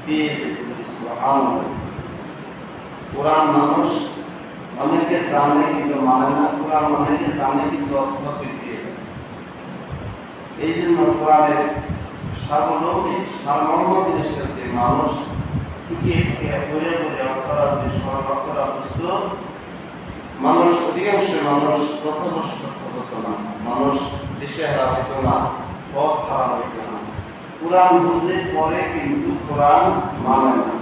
পেয়ে যেত। সুবহানাল্লাহ। কোরআন মানুষ অনেকে জানে কিন্তু মানে না, কোরআন অনেকে জানে কিন্তু অর্থ পেয়ে যায়। এই জন্য কোরআনের সার্বলৌকিক সারমর্ম জিনিসটাতে মানুষ টুকিয়ে টুকিয়ে বলে বলে অর্থরা যদি অর্থরা বুঝত, মানুষ অধিকাংশ মানুষ পথভ্রষ্ট হতো না, মানুষ দিশেহারা হইত না, পথ হারা হইত না। কোরআন বুঝে পরে কিন্তু কোরআন মানে না,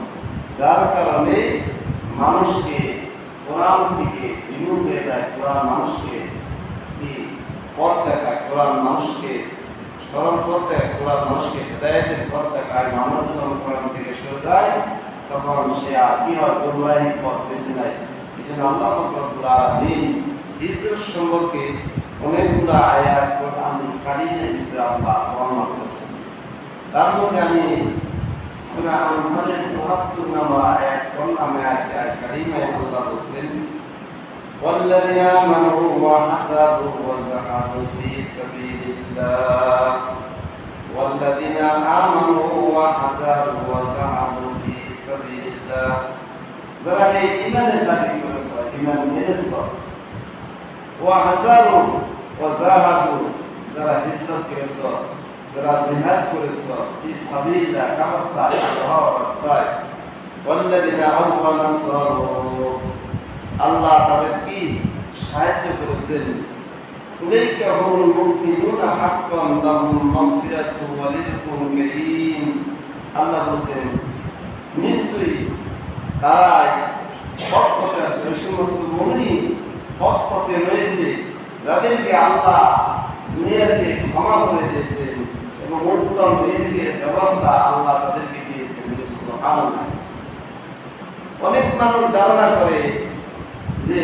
যার কারণে মানুষকে কোরআন থেকে বিমুখ হয়ে যায়। কোরআন মানুষকে পথ দেখায়, কোরআন মানুষকে সরল পথ দেখায়, কোরআন মানুষকে হেদায়েতের পথ দেখায়। মানুষ যখন কোরআন থেকে সরে যায় তখন সে আর কি হয়, গুমরাহির পথ বেছে নেয়। এই জন্য আল্লাহ রব্বুল আলামিন হিজরত সম্পর্কে অনেকগুলো আয়াত কোরআন কারীমের ভিতরে আল্লাহ বর্ণনা করেছেন। তার মধ্যে আমি সূরা আনফালের ৭৪ নম্বর আয়াত পড়লাম। আয়াতে কারীমায় আল্লাহ বলেছেন, والذين آمنوا وحزبوا وجاهدوا في سبيل الله والذين آمنوا وحزبوا وجاهدوا في سبيل الله যারা এই ঈমানের দাবি করেছে, ঈমান এনেছে, ওয়াহাজারু ওয়াজাহাদু যারা হিজরত করেছে, যারা জিহাদ করেছে, ফি সাবিলিল্লাহ রাস্তায়, আল্লাহর রাস্তায়, ওয়াল্লাযিনা আমানু নাসারু আল্লাহ তাদের কি সাহায্য করেছেন, উলাইকা হুমুল মুমিনুনা হাক্কান লাহুম মাগফিরাতু ওয়া রিজকুন কারীম। আল্লাহ বলেন নিশ্চয়ই তারাই হক পথে আছে, ওই সমস্ত মুমিন হক পথে রয়েছে যাদেরকে আল্লাহ দুনিয়াতে ক্ষমা করে দিয়েছেন এবং উত্তম রিজকের ব্যবস্থা আল্লাহ তাদেরকে দিয়েছেন। সুবহানাল্লাহ। অনেক মানুষ ধারণা করে যে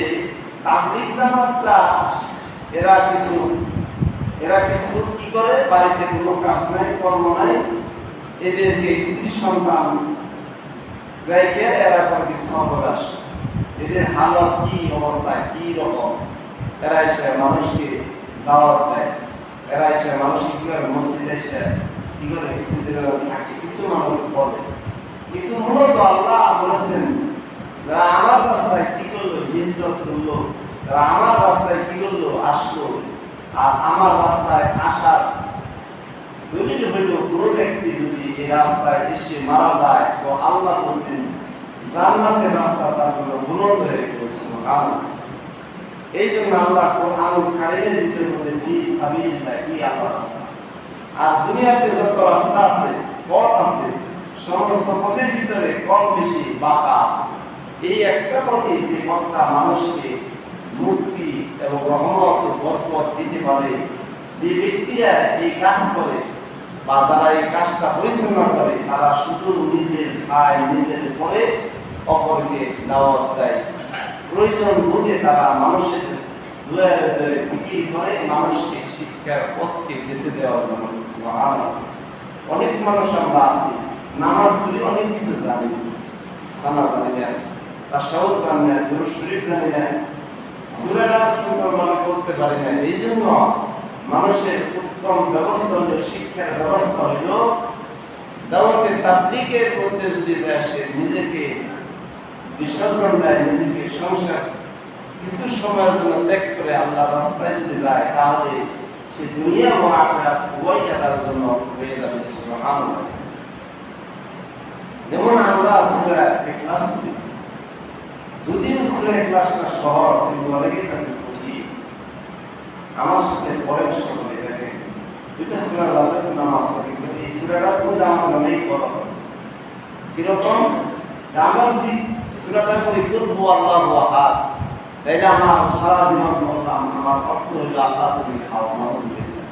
তাবলীগ জামাতটা এরা কিছু কি করে, বাড়িতে কোনো কাজ নাই, কর্ম নাই, এদেরকে স্ত্রী সন্তান রেখে এরা করে কিছু অবকাশ, এদের হালত কি অবস্থা, কি রকম, এরা এসে মানুষকে দাওয়াত দেয়, এরা এসে মানুষকে কি করে মসজিদে এসে কি করে কিছুদিন থাকে, কিছু মানুষ বলে। কিন্তু মূলত আল্লাহ বলেছেন যারা আমার রাস্তায় কি করলো, হিজরত করলো, যারা আমার রাস্তায় কি করলো, আসলো, আর আমার রাস্তায় আসার দলিল হইল কোনো ব্যক্তি যদি এই রাস্তায় এসে মারা যায় তো আল্লাহ বলছেন জান্নাতের রাস্তা তার জন্য বুলন্দ হয়ে গেছে। এই জন্য আল্লাহ কোরআনুল কারীমের ভিতরে বলছে ফি সাবিলিল্লাহ, কি আল্লাহর রাস্তা। আর দুনিয়াতে যত রাস্তা আছে, পথ আছে, সমস্ত পথের ভিতরে কম বেশি বাঁকা আছে। এই একটা পথে যে পথটা মানুষকে মুক্তি এবং রহমত ও বরকত দিতে পারে, যে ব্যক্তিরা এই কাজ করে বা যারা এই কাজটা পরিচালনা করে তারা শুধু নিজের খায়, নিজের পরে অপরকে দাওয়াত দেয়, প্রয়োজন বোধে তারা মানুষের দুয়ারে বিক্রি করে মানুষকে শিক্ষার পথকে বেছে দেওয়ার জন্য। অনেক মানুষ আমরা আছি নামাজগুলি অনেক কিছু জানি, সানা জানি না, তাশাহুদ জানি না, দুরূদ শরীফ জানি না, সূরা সুন্দরভাবে করতে পারি না। এই জন্য মানুষের উত্তম ব্যবস্থা হল, শিক্ষার ব্যবস্থা হইল দাওয়াতে তাবলীগের মধ্যে যদি সে নিজেকে বিসর্জন দেয়, নিজেকে সংসার কিছু সময়ের জন্য ত্যাগ করে আল্লাহর রাস্তায় যদি যায়, তাহলে সে দুনিয়া ও আখিরাত উভয়টা তার জন্য হয়ে যাবে। সুবহানাল্লাহ। যেমন আমরা সূরা ইখলাস পড়ি, যদিও সূরা ইখলাসটা সহজ কিন্তু অনেকের কাছে কঠিন। আমার সাথে পরের সকলে দেখেন দুইটা সূরা জানলে নামাজ পড়ি, কিন্তু এই সূরাটার মধ্যে আমার অনেক কথা আছে। কিরকম? আমরা যদি সূরাটা করি কুল হুয়াল্লাহু আহাদ, তাইলে আমার সারা জীবন বললাম আমার অর্থ হইল আল্লাহ তুমি খাও, নাউযুবিল্লাহ।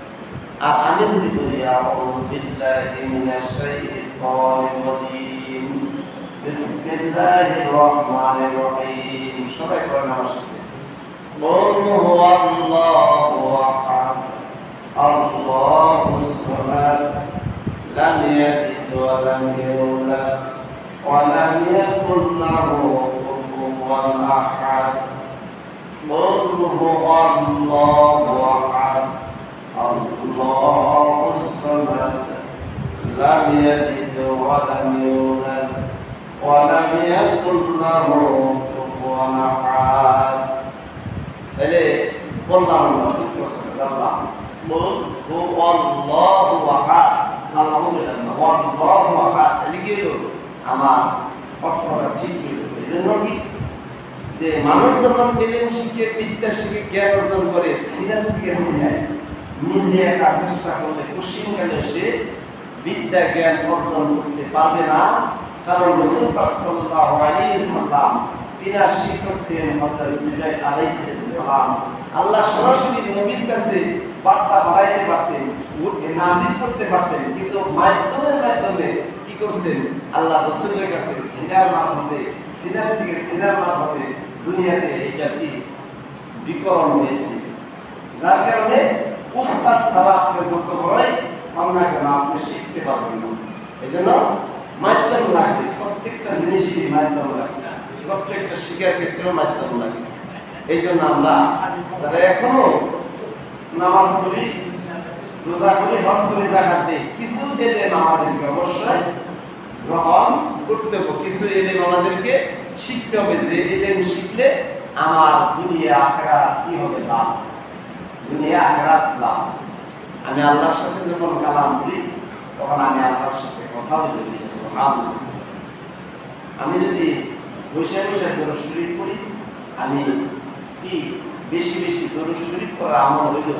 আর আমি যদি বলি আউযু বিল্লাহি মিনাশ শাইতানির রাজীম, বিসমিল্লাহির রহমানির রহিম, সবাই পড়েন আমার সাথে। কুল হুয়াল্লাহু আহাদ, আল্লাহুস সামাদ, লাম ইয়ালিদ ওয়া লাম ইউলাদ ওয়া লাম ইয়াকুল লাহু কুফুওয়ান আহাদ। قل هو الله أحد الله الصمد لم يلد ولم يولد يكن له كفوا أحد তাহলে বললাম না সূত্র সুবহানাল্লাহ বল হু আল্লাহু আহাদ আল্লাহু আল্লাহু আহাদ লিখিলো আমার অর্থটা ঠিক হলো এজন্য কি যে মানুষ যখন ইলম শিখে বিদ্যা শিখে জ্ঞান অর্জন করে সিনাত থেকে সিনায় নিজে একা চেষ্টা করলে কুশিনকালে সে বিদ্যা জ্ঞান অর্জন করতে পারবে না কারণ রাসূল পাক সাল্লাল্লাহু আলাইহি সাল্লাম তিনার শিক্ষক ছিলেন হযরত জিবরাইল আলাইহিস সালাম আল্লাহ সরাসরি নবীর কাছে বার্তা পাঠাইতে পারতেন নাযিল করতে পারতেন কিন্তু মাধ্যমে কি করছেন আল্লাহ রাসূলের কাছে সিনার মাধ্যমে সিনার থেকে সিনার মাধ্যমে দুনিয়াতে এটা কি বিকরণ হয়েছে যার কারণে উস্তাদ ছাড়া আপনি যত বড়ই আপনাকে না আপনি শিখতে পারবেন না এজন্য মাধ্যম লাগবে প্রত্যেকটা জিনিসই মাধ্যম লাগবে প্রত্যেকটা শিক্ষার ক্ষেত্রেও মাধ্যম লাগে এই জন্য আমরা যারা এখনো নামাজ পড়ি রোজা করি হজ করি জাকাত দিই কিছু এলেম আমাদেরকে অবশ্যই গ্রহণ করতে হবে কিছু এলেম আমাদেরকে শিখতে হবে যে এলেম শিখলে আমার দুনিয়া আখিরাত কি হবে লাভ দুনিয়া আখিরাত লাভ আমি আল্লাহর সাথে যখন কালাম করি তখন আমি আল্লাহর সাথে কথা বলি সুবহানাল্লাহ আমি যদি বসে বসে দরুদ শরীফ পড়ি আমি কি বেশি বেশি দরুদ শরীফ করা আমল হইল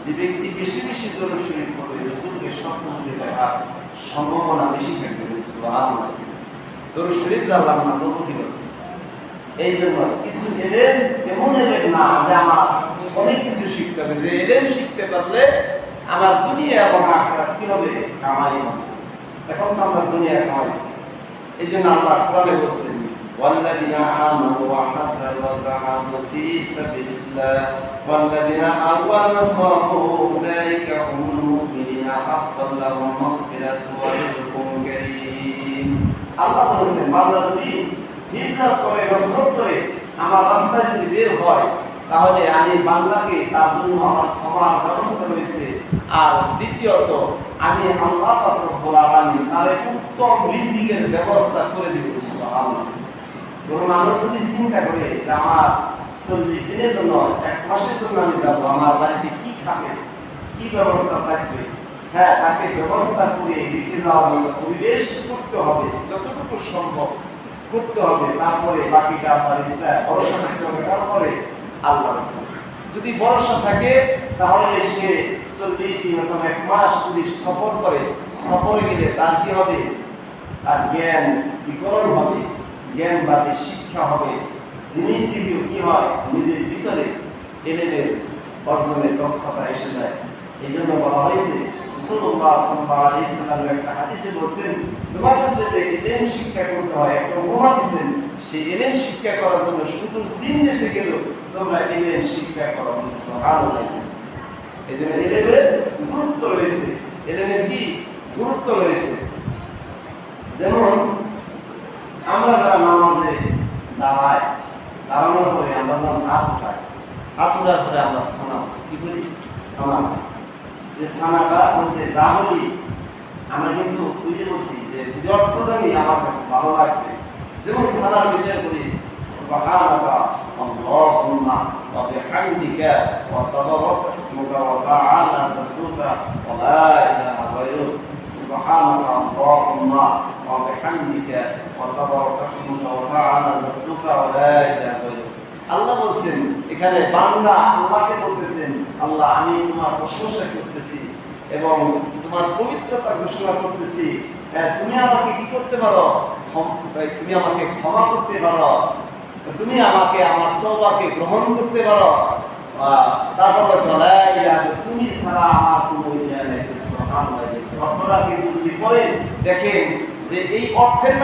যে ব্যক্তি বেশি বেশি দরুদ শরীফ পড়বে রাসূলকে স্বপ্ন দেখার সম্ভাবনা বেশি থাকবে সুবহানাল্লাহ দরুদ শরীফ জানলাম না তবু কি এই জন্য কিছু এলেম এমন এলেম না যে আমার অনেক কিছু শিখতে হবে যে এলেম শিখতে পারলে আমার দুনিয়া এবং আখিরাত কি হবে কামাই হবে এখন তো আমরা দুনিয়া কামাই এই জন্য আল্লাহ কোরআনে বলছেন والذين آمنوا وحسنوا وجاهدوا في سبيل الله والذين آووا ونصروا أولئك هم المؤمنون حقا لهم مغفرة ورزق كريم আল্লাহ বলেছেন বান্দা যদি হিজরত করে নসরত করে আমার রাস্তায় যদি বের হয় তাহলে আমি বান্দাকে তার জন্য আমার ক্ষমার ব্যবস্থা রয়েছে আর দ্বিতীয়ত আমি আল্লাহ পাক রব্বুল আলামিন তার উত্তম রিজিকের ব্যবস্থা করে দিব সুবহানাল্লাহ কোন মানুষ যদি চিন্তা করে যে আমার 40 দিনের জন্য এক মাসের জন্য আমি যাব আমার বাড়িতে কি খাবে কি ব্যবস্থা থাকবে হ্যাঁ তাকে ব্যবস্থা করে লিখে যাওয়ার জন্য পরিবেশ করতে হবে যতটুকু সম্ভব করতে হবে তারপরে বাকিটা আপনার ইচ্ছা ভরসা থাকতে হবে তারপরে আল্লাহ যদি ভরসা থাকে তাহলে সে 40 দিন অথবা এক মাস যদি সফর করে সফরে গেলে তার কি হবে তার জ্ঞান বিকরণ হবে জ্ঞান বাদে শিক্ষা হবে জিনিসটিও কি হয় নিজের ভিতরে এলেমের অর্জনের দক্ষতা এসে যায় এই জন্য বলা হয়েছে রাসূলুল্লাহ সাল্লাল্লাহু আলাইহি সাল্লাম একটা হাদিসে বলেছেন তোমাদের যদি ইলম শিক্ষা করতে হয় একটা উপমা দিয়েছেন সেই ইলম শিক্ষা করার জন্য শুধু চীন দেশে গেল তোমরা ইলম শিক্ষা করো সুবহানাল্লাহ এই জন্য ইলমের গুরুত্ব রয়েছে ইলমের কি গুরুত্ব রয়েছে যেমন আমরা যারা নামাজে দাঁড়াই দাঁড়ানোর পরে আমরা যখন হাত উঠাই হাত উঠার পরে আমরা সানা কি করি সানা যে সানাটা মধ্যে যা বলি আমরা কিন্তু বুঝে বলছি যে যদি অর্থ জানি আমার কাছে ভালো লাগবে যেমন সানার ভিতরে করি সুবহানাকা আল্লাহুম্মা ওয়া বিহামদিকা ওয়া তাবারাকা ইসমুকা ওয়া তাআলা জাদ্দুকা ওয়া লা ইলাহা গায়রুক সুবহানাকা আল্লাহুম্মা ওয়া বিহামদিকা ওয়া তাবারাকা ইসমুকা ওয়া তাআলা জাদ্দুকা ওয়া লা ইলাহা গায়রুক আল্লাহ বলেন এখানে বান্দা আল্লাহকে বলতেছেন আল্লাহ আমি তোমার প্রশংসা করতেছি এবং তোমার পবিত্রতা ঘোষণা করতেছি তুমি আমাকে কি করতে পারো তুমি আমাকে ক্ষমা করতে পারো তুমি আমাকে আমার তওবাকে গ্রহণ করতে পারো তারপর তুমি ছাড়া আমার কোনো ইলাহ নেই সুবহানাল্লাহ অর্থটা কিন্তু যদি পড়ে দেখেন যে এই অর্থের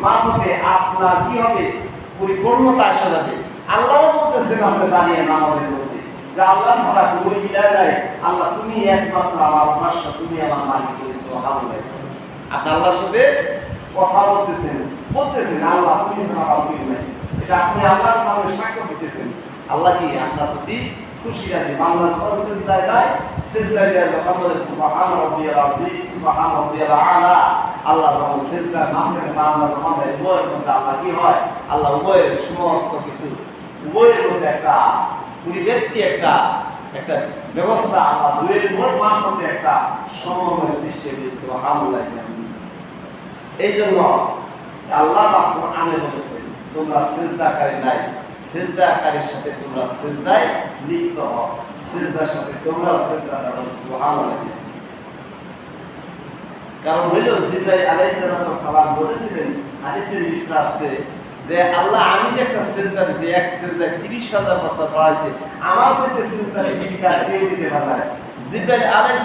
মারফতে আপনার কি হবে পরিপূর্ণতা আসা যাবে আল্লাহও বলতেছেন আপনি দাঁড়িয়ে নামাজের মধ্যে যে আল্লাহ ছাড়া কোনো ইলাহ নাই আল্লাহ তুমি একমাত্র আমার ভরসা তুমি আমার মালিক সুবহানাল্লাহ আপনি আল্লাহর সাথে কথা বলতেছেন আল্লাহ তুমি ছাড়া আর কেউ নাই এটা আপনি আল্লাহর সামনে সাক্ষ্য দিতেছেন আল্লাহ কি আপনার প্রতি খুশি আছে বান্দা যখন সিজদায় দেয় যখন বলে সুবহান রাব্বিয়াল আযীম সুবহান রাব্বিয়াল আলা আল্লাহ যখন সিজদার মাঝখানে বান্দা যখন দেয়, উভয়ের মধ্যে আল্লাহ কি হয়? আল্লাহ উভয়ের সমস্ত কিছু, উভয়ের মধ্যে একটা পরিব্যক্তি, একটা একটা ব্যবস্থা, আল্লাহ দুয়ের মারফতে একটা সমন্বয় সৃষ্টি হয়েছে। সুবহানাল্লাহ। এই জন্য আল্লাহ পাক কোরআনে বলেছেন, তোমরা সিজদাকারী নাই, সিজদাকারীর সাথে তোমরা সিজদায় লিপ্ত হও, সিজদার সাথে তোমরা সিজদা করো। সুবহানাল্লাহ। কারণ হইল জিবরাইল আলাইহিস সালাম বলেছিলেন, হাদিসের ভিতরে আসছে যে আল্লাহ আমি যে একটা সিজদা দিয়েছি, এক সিজদা ৩০,০০০ বছর পড়াইছে, আমার সাথে সিজদা বিধিকার কেউ দিতে পারে না। জিবরাইল আলাইহিস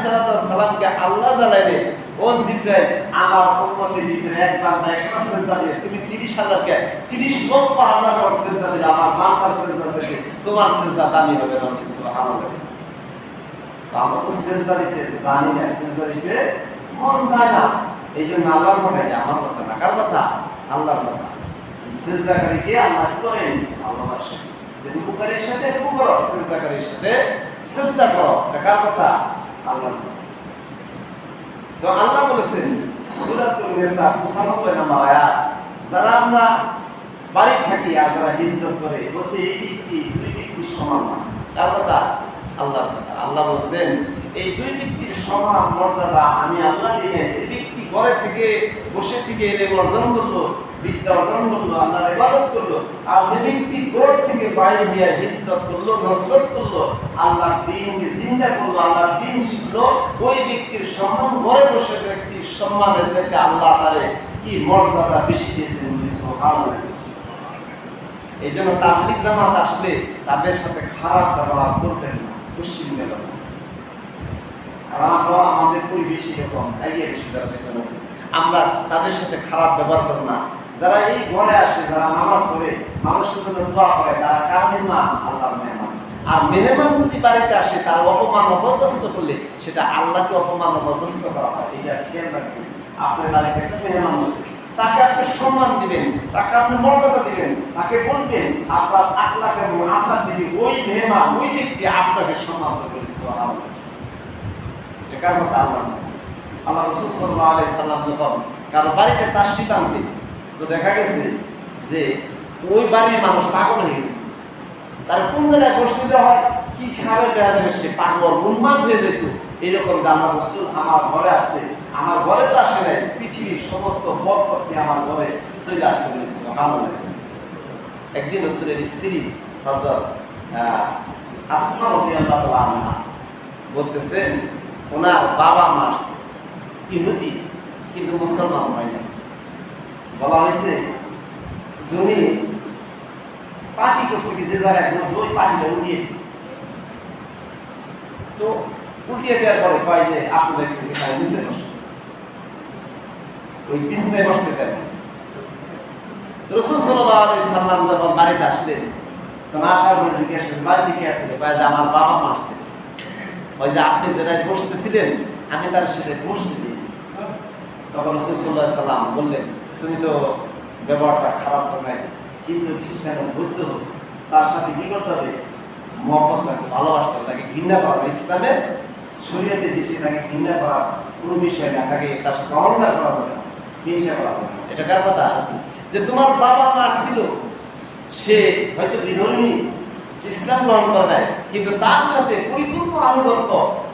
সালামকে আল্লাহ জানাইলে, ও জিবরাইল, আমার উম্মতের ভিতরে এক বান্দা একটা সিজদা দিয়ে তুমি ৩০,০০০ কে ৩০,০০,০০০ সিজদা দিলে আমার বান্দার সিজদা থেকে তোমার সিজদা দামি হবে না। সুবহানাল্লাহ। আমরা তো সিজদা দিতে জানি না, সিজদা দিতে মন চায় না। এই জন্য আল্লাহর কথা, আমার কথা না, কার কথা? আল্লাহর কথা। সিজদাকারীকে আল্লাহ করেন ভালোবাসেন, রুকুকারীর সাথে রুকু করো, সিজদাকারীর সাথে সিজদা করো, এটা কার কথা? আল্লাহর কথা। তো আল্লাহ বলেছেন সূরাতুন নিসা ৯৫ নম্বর আয়াত, যারা আমরা বাড়ি থাকি আর যারা হিজরত করে, বলছে এই ব্যক্তি দুই ব্যক্তির সমান না। কার কথা? আল্লাহর কথা। আল্লাহ বলছেন এই দুই ব্যক্তির সমান মর্যাদা আমি আল্লাহ দিই। যে ব্যক্তি ঘরে থেকে বসে থেকে এলেম অর্জন করলো, বিদ্যা অর্জন করলো, আল্লাহর ইবাদত করলো, আর যে ব্যক্তি ঘর থেকে বাইরে গিয়ে হিজরত করলো, নসরত করলো, আল্লাহর দ্বীনকে জিন্দা করলো, আল্লাহর দ্বীন শিখলো, ওই ব্যক্তির সম্মান ঘরে বসে ব্যক্তির সম্মানের সাথে আল্লাহ তারে কি মর্যাদা বেশি দিয়েছেন। সুবহানাল্লাহ। এই জন্য তাবলীগ জামাত আসলে তাদের সাথে খারাপ ব্যবহার করবেন না, খুশি নেবেন না। আর আমরা আমাদের পরিবেশ এরকম এগিয়ে বেশি যারা পেছনে আছে, আমরা তাদের সাথে খারাপ ব্যবহার করব না। যারা এই ঘরে আসে, যারা নামাজ পড়ে, মানুষের জন্য দোয়া করে, তারা কার মেহমান? আল্লাহর মেহমান। আর মেহমান যদি বাড়িতে আসে, তার অপমান অপদস্থ করলে সেটা আল্লাহকে অপমান অপদস্থ করা হয়। এটা খেয়াল রাখবেন। আপনার বাড়িতে একটা মেহমান আসে, তাকে আপনি সম্মান দিবেন, তাকে আপনি মর্যাদা দিবেন, তাকে বলবেন, আপনার আখলাক এবং আচার দিকে ওই মেহমান, ওই ব্যক্তি আপনাকে সম্মান করবে। সুবহানাল্লাহ। এটা কার কথা? আল্লাহ। আল্লাহ রাসূল সাল্লাল্লাহু আলাইহি সাল্লাম যখন কারো বাড়িতে তাশরিফ আনতেন, তো দেখা গেছে যে ওই বাড়ির মানুষ পাগল হয়ে গেছে। তার কোন জায়গায় বসতে দেওয়া হয়, কি খাবে দেখা যাবে সে পাগল উন্মাদ হয়ে যেত। এইরকম আল্লাহ রাসূল আমার ঘরে আসছে, আমার ঘরে তো আসে নাই, পৃথিবীর সমস্ত বরকত আমার ঘরে চলে আসতে বলেছে। সুবহানাল্লাহ। একদিন রাসূলের স্ত্রী হযরত আসমা রাদিয়াল্লাহু আনহা বলতেছেন, ওনার বাবা মা আসছে, ইহুদি কিন্তু মুসলমান হয় না। বলা হয়েছে জমি পার্টি করছে কি, যে জায়গায় ওই পার্টিটা উঠিয়ে দিচ্ছে। তো উঠিয়ে দেওয়ার পরে কয় যে আপনাদের নিচে বসে, ওই বিছনায় বসতে দেন। রাসূল সাল্লাল্লাহু আলাইহি সাল্লাম যখন বাড়িতে আসলেন, তখন আসার পরে জিজ্ঞেস করলেন, বাড়িতে কে আসছে? কয় যে আমার বাবা মা আসছে। ওই যে আপনি যেটা বসতেছিলেন, আমি তার সাথে বসতে দিই। তখন রাসূল সাল্লাল্লাহু আলাইহি সাল্লাম বললেন, তুমি তো ব্যবহারটা খারাপ করে নাই, কিন্তু খ্রিস্টান বৌদ্ধ হোক, তার সাথে কি করতে হবে? মহব্বত রাখতে, ভালোবাসতে হবে, তাকে ঘৃণা করা। ইসলামের শরীয়তের দৃষ্টি তাকে ঘৃণা করা কোনো বিষয় না, তাকে তার সাথে অহংকার করা হবে না, হিংসা করা হবে না। এটা কার কথা আছে? যে তোমার বাবা মা আসছিল, সে হয়তো বিধর্মী, সে ইসলাম গ্রহণ করে নাই, কিন্তু তার সাথে পরিপূর্ণ আনুগত্য,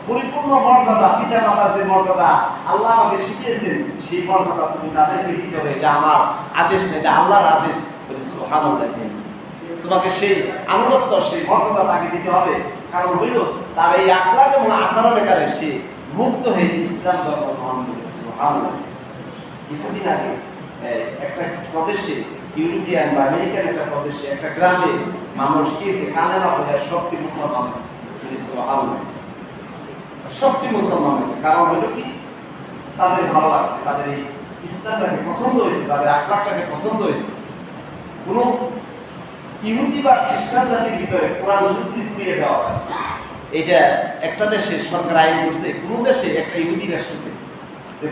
পরিপূর্ণ মর্যাদা, পিতা মাতার যে মর্যাদা আল্লাহ আমাকে শিখিয়েছেন, সেই মর্যাদা তুমি তাদেরকে দিতে হবে। এটা আমার আদেশ না, এটা আল্লাহর আদেশ। সুবহানাল্লাহ। তোমাকে সেই আনুগত্য, সেই মর্যাদা তাকে দিতে হবে। কারণ হইল তার এই আখলাক এবং আচরণের কারণে সে মুক্ত হয়ে ইসলাম ধর্ম গ্রহণ করে। সুবহানাল্লাহ। কিছুদিন আগে একটা প্রদেশে, ইউরোপিয়ান বা আমেরিকান একটা প্রদেশে, একটা গ্রামে মানুষ গিয়েছে, কানে না বলে সবটি মুসলমান হয়েছে। সবটি মুসলমান হয়েছে। কারণ হলো কি, তাদের ভালো লাগছে, তাদের এই ইসলামটাকে পছন্দ হয়েছে, তাদের আখলাকটাকে পছন্দ হয়েছে। কোনো ইহুদি বা খ্রিস্টান জাতির ভিতরে কোরআন শরীফ পুড়িয়ে দেওয়া হয়, এটা একটা দেশে সরকার আইন করছে, কোনো দেশে একটা ইহুদি রাষ্ট্রতে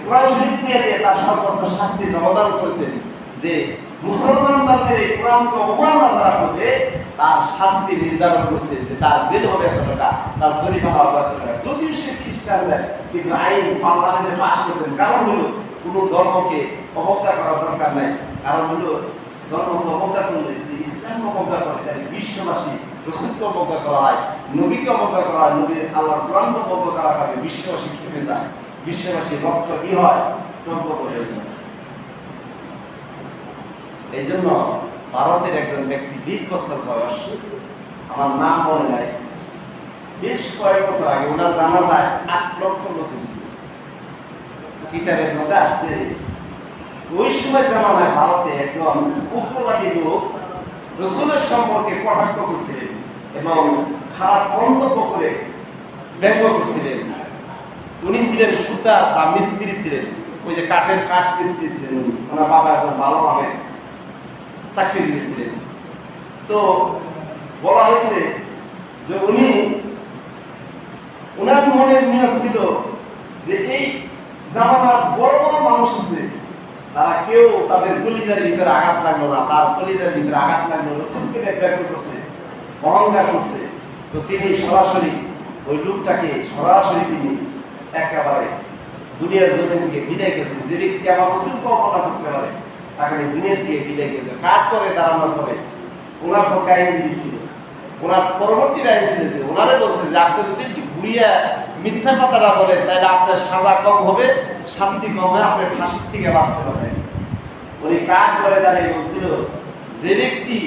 কোরআন শরীফ পুড়িয়ে দিয়ে তার সর্বোচ্চ শাস্তির ব্যবধান করেছেন যে মুসলমান ধর্মের এই কোরআনকে অবমাননা যারা করবে তার শাস্তি নির্ধারণ করছে যে তার জেল হবে এত টাকা, তার জরিমানা হবে এত টাকা। যদিও সে খ্রিস্টান দেশ, কিন্তু আইন পার্লামেন্টে পাশ করেছেন। কারণ হলো কোনো ধর্মকে অবজ্ঞা করার দরকার নাই। কারণ হলো ধর্মকে অবজ্ঞা করলে, যদি ইসলামকে অবজ্ঞা করে তাহলে বিশ্ববাসী রসুলকে অবজ্ঞা করা হয়, নবীকে অবজ্ঞা করা হয়, নবীর আল্লাহর কোরআনকে অবজ্ঞা করা হয়, বিশ্ববাসী থেমে যায়, বিশ্ববাসী রক্ত কি হয়, টগবগ হয়ে যায়। এই জন্য ভারতের একজন ব্যক্তি 20 বছর বয়স, আমার নাম মনে নাই, বেশ কয়েক বছর আগে ওনার জানাজায় 8 লক্ষ লোক ছিল। কিতাবের মধ্যে আসছে ওই সময় জামানায় ভারতে একজন উগ্রবাদী লোক রসুলের সম্পর্কে কটাক্ষ করছিলেন এবং খারাপ মন্তব্য করে ব্যঙ্গ করছিলেন। উনি ছিলেন সুতার বা মিস্ত্রি ছিলেন, ওই যে কাঠের কাঠ মিস্ত্রি ছিলেন। ওনার বাবা একজন ভালোভাবে চাকরিজীবী ছিলেন। তো বলা হয়েছে যে উনি, ওনার মনের নিয়ত ছিল যে এই জামানার বড় বড় মানুষ আছে, তারা কেউ তাদের কলিজার ভিতরে আঘাত লাগলো না, তার কলিজার ভিতরে আঘাত লাগলো, রসুলকে ব্যক্ত করছে, অহংকার করছে। তো তিনি সরাসরি ওই লোকটাকে সরাসরি তিনি একেবারে দুনিয়ার জমিন থেকে বিদায় করেছে। যে ব্যক্তি আমার রসুলকে অবহেলা করতে পারে তাকে দুনিয়ার থেকে বিদায় করেছে। কাঠ করে দাঁড়ানোর পরে ওনার পক্ষে আইনজীবী ছিল, ওনার পরবর্তী আইন ছিল যে ওনারে বলছে যে আপনি যদি একটু ঘুরিয়া মিথ্যা কথাটা বলেন তাহলে আপনার সাজা কম হবে, শাস্তি কম হবে, আপনি ফাঁসির থেকে বাঁচতে পারবেন। উনি কাঠ করে দাঁড়িয়ে বলছিল, যে ব্যক্তি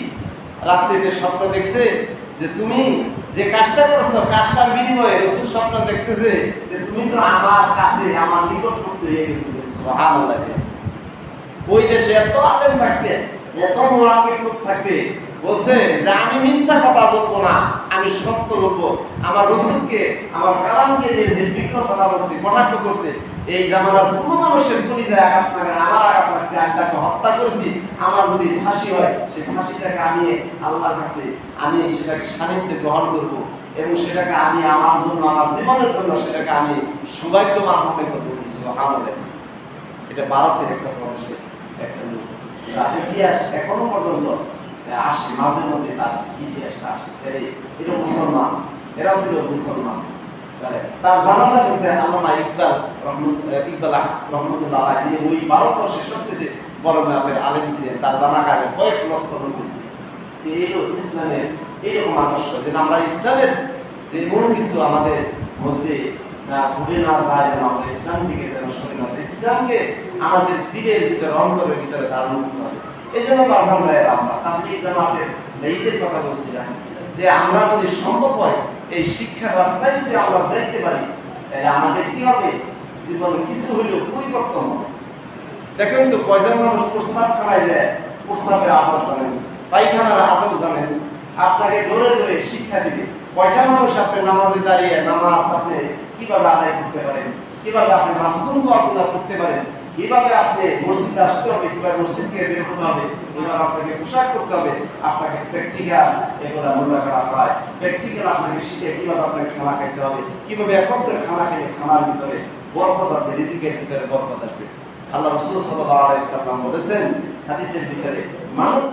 রাত্রিতে স্বপ্ন দেখছে যে তুমি যে কাজটা করছো, কাজটার বিনিময়ে রসুল স্বপ্ন দেখছে যে তুমি তো আমার কাছে, আমার নিকটবর্তী হয়ে গেছিলে। সুবহানাল্লাহ। ওই দেশে এত আলেম থাকতে, এত মুনাফিক লোক থাকতে বলছে যে আমি মিথ্যা কথা বলবো না, আমি সত্য বলবো। আমার রসুলকে, আমার কালামকে নিয়ে যে বিকৃত কথা বলছে, কটাক্ষ করছে, এই জামানার কোনো মানুষের কলিজায় আঘাত লাগে না, আমার আঘাত লাগছে, আমি তাকে হত্যা করেছি। আমার যদি ফাঁসি হয়, সেই ফাঁসিটাকে আমি আল্লাহর কাছে আমি সেটাকে সান্নিধ্যে গ্রহণ করব এবং সেটাকে আমি আমার জন্য, আমার জীবনের জন্য সেটাকে আমি সৌভাগ্যবান মনে করবো। সুবহানাল্লাহ। এটা ভারতের একটা প্রদেশের একটা লোক, ইতিহাস এখনো পর্যন্ত আসে, মাঝে মধ্যে তার ইতিহাসটা আসে। এরা মুসলমান, এরা ছিল মুসলমান। তার জানাজা হয়েছে আল্লামা ইকবাল রহমতুল্লাহ, যে ওই ভারতবর্ষের সবচেয়ে বড় মাপের আলেম ছিলেন। তার জানাজায় কয়েক লক্ষ লোক ছিল। এইও ইসলামের এইরকম আদর্শ, যে আমরা ইসলামের যে মূল কিছু আমাদের মধ্যে ভুলে না যায়, যেন আমরা ইসলাম দিকে যেন সরে না, ইসলামকে আমাদের দিলের ভিতরে, অন্তরের ভিতরে ধারণ করতে হবে। এই জন্য বাজার আমরা তাবলীগ জামাতের মেয়েদের কথা বলছিলাম যে আমরা যদি সম্ভব হয় এই শিক্ষার রাস্তায় যদি আমরা যেতে পারি, তাহলে আমাদের কি হবে, জীবনে কিছু হলেও পরিবর্তন হবে। দেখেন তো কয়জন মানুষ প্রস্রাবখানায় যায়, প্রস্রাবের আদব জানেন, পায়খানার আদব জানেন, আপনাকে দৌড়ে দৌড়ে শিক্ষা দিবে। কয়টা মানুষ আপনি নামাজে দাঁড়িয়ে নামাজ আপনি কিভাবে আদায় করতে পারেন, কিভাবে আপনি মাসনুন দোয়া করতে পারেন, কিভাবে আপনি মসজিদে আসতে হবে, কিভাবে মসজিদ থেকে বের হতে হবে, কিভাবে আপনাকে পোশাক করতে হবে, আপনাকে প্র্যাকটিক্যাল এগুলো মোজাকারা করায়, প্র্যাকটিক্যাল আপনাকে শিখে কিভাবে আপনাকে খানা খাইতে হবে, কিভাবে একত্রে খানা খেলে খানার ভিতরে বরকত আসবে, রিজিকের ভিতরে বরকত আসবে। আল্লাহ রাসূল সাল্লাল্লাহু আলাইহি ওয়াসাল্লাম বলেছেন হাদিসের ভিতরে, মানুষ